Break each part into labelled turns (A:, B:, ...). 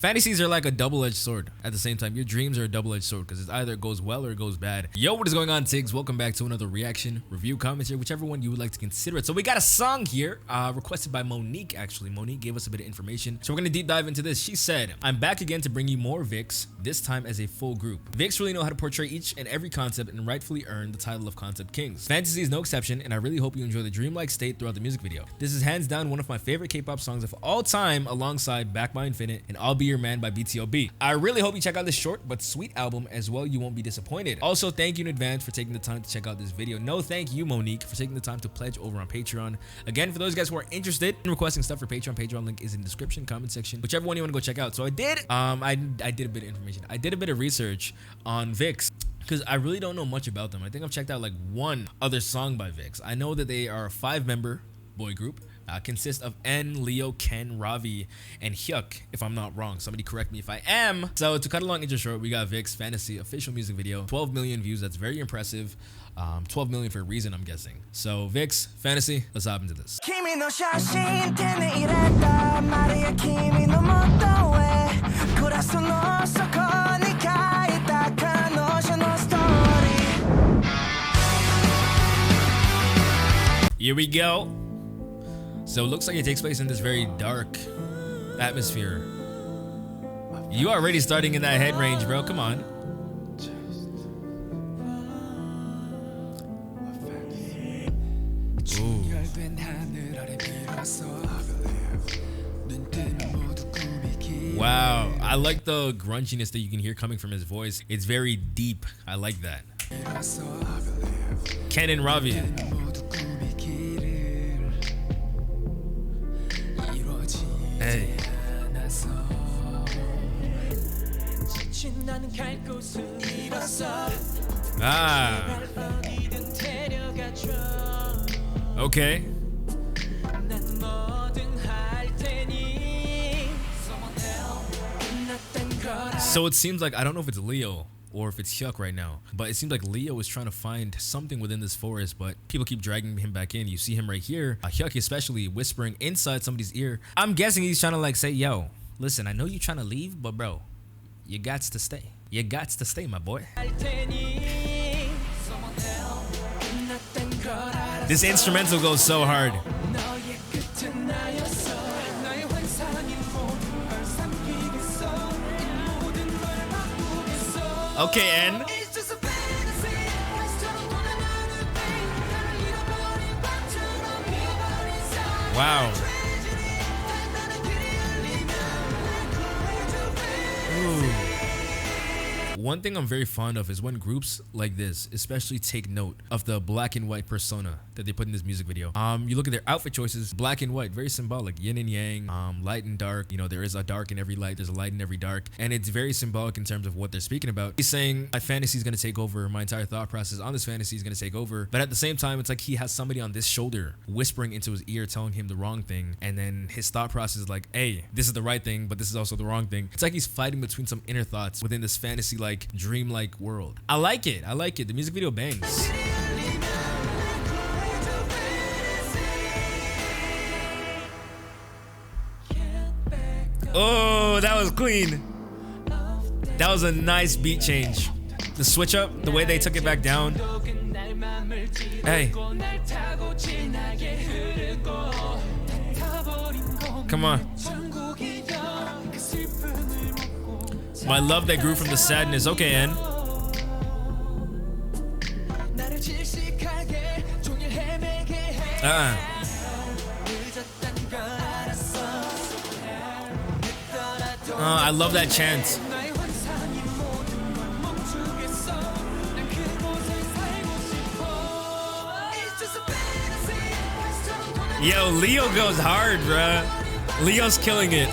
A: Fantasies are like a double-edged sword. At the same time, your dreams are a double-edged sword because it either goes well or it goes bad. Yo, what is going on, Tiggs? Welcome back to another reaction, review, commentary, whichever one you would like to consider it. So we got a song here, requested by Monique, actually. Monique gave us a bit of information. So we're going to deep dive into this. She said, I'm back again to bring you more VIXX, this time as a full group. VIXX really know how to portray each and every concept and rightfully earn the title of Concept Kings. Fantasy is no exception, and I really hope you enjoy the dreamlike state throughout the music video. This is hands down one of my favorite K-pop songs of all time, alongside Back by Infinite and I'll Be Your Man by BTOB. I really hope you check out this short but sweet album as well. You won't be disappointed. Also, thank you in advance for taking the time to check out this video. No, thank you, Monique, for taking the time to pledge over on Patreon. Again, for those guys who are interested in requesting stuff for Patreon link is in the description, comment section, whichever one you want to go check out. So I did I did a bit of information. I did a bit of research on VIXX, because I really don't know much about them. I think I've checked out like one other song by VIXX. I know that they are a 5-member boy group. Consists of N, Leo, Ken, Ravi, and 𝗦𝗪𝗏, if I'm not wrong. Somebody correct me if I am. So to cut a long intro short, we got VIXX Fantasy official music video, 12 million views. That's very impressive. 12 million for a reason, I'm guessing. So VIXX Fantasy, let's hop into this. Here we go. So it looks like it takes place in this very dark atmosphere. You already starting in that head range, bro. Come on. Ooh. Wow, I like the grunginess that you can hear coming from his voice. It's very deep. I like that. Ken and Ravi. Hey. Ah. Okay. So it seems like, I don't know if it's Leo or if it's 𝗦𝗪𝗏 right now, but it seems like Leo is trying to find something within this forest, but people keep dragging him back in. You see him right here, 𝗦𝗪𝗏 especially whispering inside somebody's ear. I'm guessing he's trying to like say, yo, listen, I know you're trying to leave, but bro, you gots to stay. You gots to stay, my boy. This instrumental goes so hard. Okay, N. Wow. Ooh. One thing I'm very fond of is when groups like this especially take note of the black and white persona that they put in this music video. You look at their outfit choices, black and white, very symbolic, yin and yang, light and dark. You know, there is a dark in every light, there's a light in every dark, and it's very symbolic in terms of what they're speaking about. He's saying my fantasy is going to take over, my entire thought process on this fantasy is going to take over, but at the same time it's like he has somebody on this shoulder whispering into his ear telling him the wrong thing, and then his thought process is like, hey, this is the right thing, but this is also the wrong thing. It's like he's fighting between some inner thoughts within this fantasy like dreamlike world. I like it. I like it. The music video bangs. Oh, that was clean. That was a nice beat change. The switch up, the way they took it back down. Hey. Come on. My love that grew from the sadness. Okay, N. I love that chant. Yo, Leo goes hard, bruh. Leo's killing it.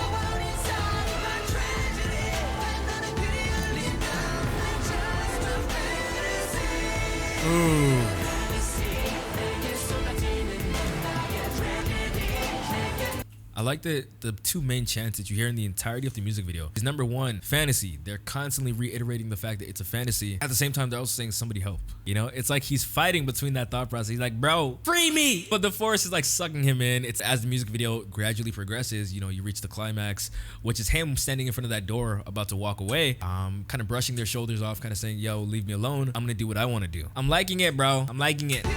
A: Ooh. I like the two main chants that you hear in the entirety of the music video is number one, fantasy. They're constantly reiterating the fact that it's a fantasy. At the same time, they're also saying somebody help. You know, it's like he's fighting between that thought process. He's like, bro, free me. But the forest is like sucking him in. It's as the music video gradually progresses, you know, you reach the climax, which is him standing in front of that door about to walk away, kind of brushing their shoulders off, kind of saying, yo, leave me alone. I'm gonna do what I want to do. I'm liking it, bro. I'm liking it.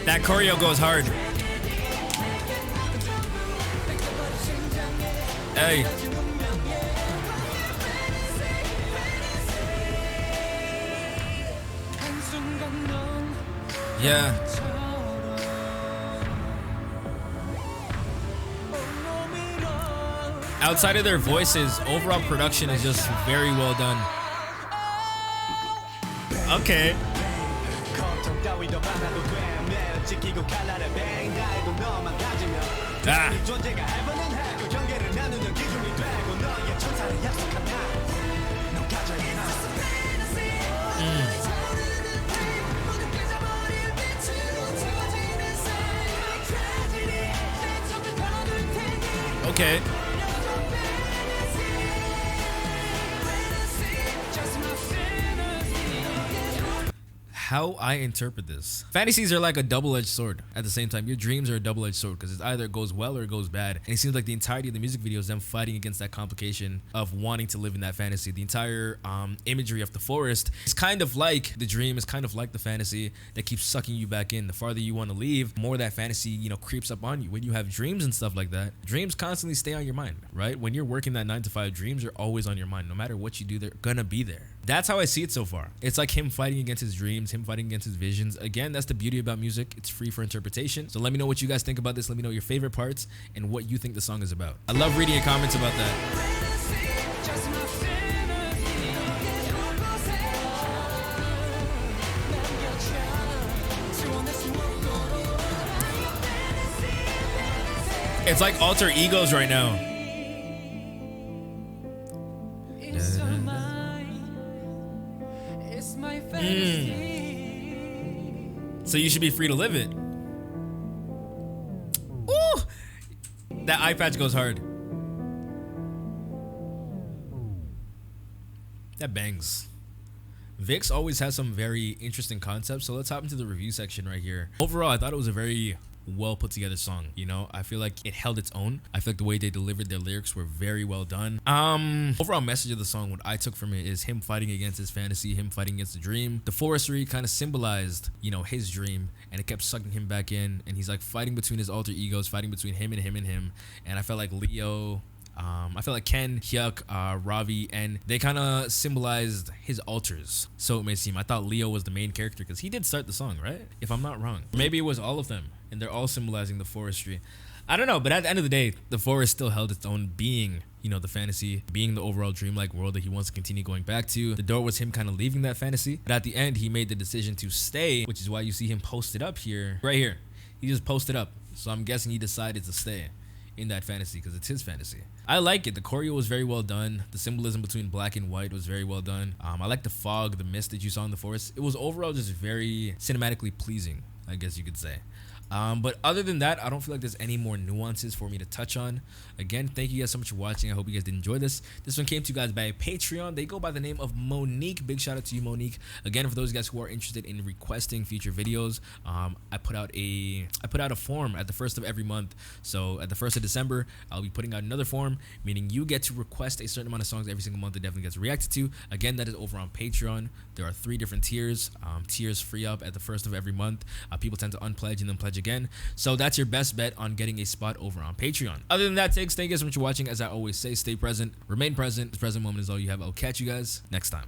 A: That choreo goes hard. Hey. Yeah. Outside of their voices, overall production is just very well done. Okay. Ah. Okay. How I interpret this. Fantasies are like a double-edged sword. At the same time, your dreams are a double-edged sword because it either goes well or it goes bad. And it seems like the entirety of the music video is them fighting against that complication of wanting to live in that fantasy. The entire imagery of the forest is kind of like the dream, is kind of like the fantasy that keeps sucking you back in. The farther you want to leave, more that fantasy, you know, creeps up on you. When you have dreams and stuff like that, dreams constantly stay on your mind, right? When you're working that 9 to 5, dreams are always on your mind. No matter what you do, they're gonna be there. That's how I see it so far. It's like him fighting against his dreams, him fighting against his visions. Again, that's the beauty about music. It's free for interpretation. So let me know what you guys think about this. Let me know your favorite parts and what you think the song is about. I love reading your comments about that. It's like alter egos right now. So you should be free to live it. Ooh! That eye patch goes hard. That bangs. VIXX always has some very interesting concepts, so let's hop into the review section right here. Overall, I thought it was a very well put together song. You know, I feel like it held its own. I feel like the way they delivered their lyrics were very well done. Overall message of the song, what I took from it is him fighting against his fantasy, him fighting against the dream. The forestry kind of symbolized, you know, his dream, and it kept sucking him back in, and he's like fighting between his alter egos, fighting between him and him and him. And I felt like Leo, I feel like Ken, Hyuk, Ravi, and they kind of symbolized his alters, so it may seem. I thought Leo was the main character because he did start the song, right? If I'm not wrong. Maybe it was all of them, and they're all symbolizing the forestry. I don't know, but at the end of the day, the forest still held its own, being, you know, the fantasy, being the overall dreamlike world that he wants to continue going back to. The door was him kind of leaving that fantasy, but at the end, he made the decision to stay, which is why you see him posted up here, right here. He just posted up, so I'm guessing he decided to stay in that fantasy because it's his fantasy. I like it. The choreo was very well done. The symbolism between black and white was very well done. I like the fog, the mist that you saw in the forest. It was overall just very cinematically pleasing, I guess you could say. But other than that, I don't feel like there's any more nuances for me to touch on. Again, thank you guys so much for watching. I hope you guys did enjoy this. This one came to you guys by Patreon. They go by the name of Monique. Big shout out to you, Monique. Again, for those guys who are interested in requesting future videos, I put out a form at the first of every month. So at the 1st of December, I'll be putting out another form, meaning you get to request a certain amount of songs every single month that definitely gets reacted to. Again, that is over on Patreon. There are 3 different tiers. Tiers free up at the 1st of every month. People tend to unpledge and then pledge again. So that's your best bet on getting a spot over on Patreon. Other than that, thank you guys so much for watching. As I always say, stay present, remain present. The present moment is all you have. I'll catch you guys next time.